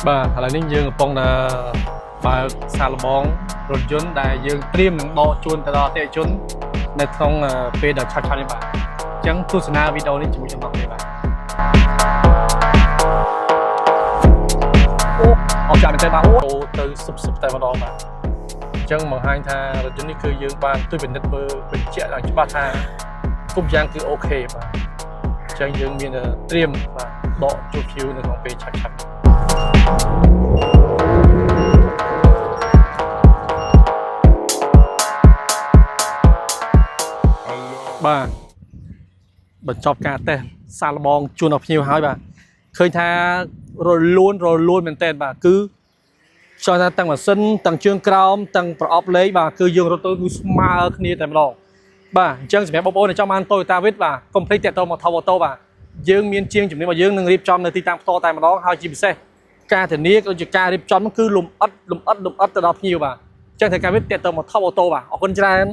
បាទឥឡូវនេះយើងកំពុងតែបើកសាកល្បងរថយន្តដែលយើងត្រៀមនឹងដកជូនទៅដល់អតិថិជននៅក្នុងពេលដ៏ឆាប់ៗនេះបាទអញ្ចឹងទស្សនាវីដេអូនេះជាមួយខ្ញុំបងប្អូនបាទអូអត់ចាំមែនទេបាទអូទៅសុបតែម្ដងបាទអញ្ចឹងបង្ហាញថារថយន្តនេះគឺយើងបានត្រួតពិនិត្យមើលបញ្ជាក់ឡើងច្បាស់ថាគ្រប់យ៉ាងគឺអូខេបាទអញ្ចឹងយើងមានត្រៀមបាទដកជួបភ្ញៀវនៅក្នុងពេលឆាប់ៗបាទបញ្ចប់ការតេស្តសាកល្បងជូនដល់ភ្ញៀវហើយបាទឃើញថារលូនមែនតើបាទគឺចង់ថាទាំងម៉ាស៊ីនទាំងជើងក្រោមទាំងប្រអប់លេខបាទគឺយើងរត់ទៅគឺស្មើគ្នាតែម្ដងបាទអញ្ចឹងសម្រាប់បងប្អូនដែលចង់បាន Toyota Vitz បាទកុំភ្លេចតាក់ទងមក Top Auto បាទយើងមានជាងជំនាញរបស់យើងនឹងរៀបចំនៅទីតាំងផ្ទាល់តែម្ដងហើយជាពិសេសការធានាដូចជាការរៀបចំគឺលំអិតទៅដល់ភ្ញៀវបាទអញ្ចឹងត្រូវការវិទ្យាតាក់ទងមក Top Auto បាទអរគុណច្រើន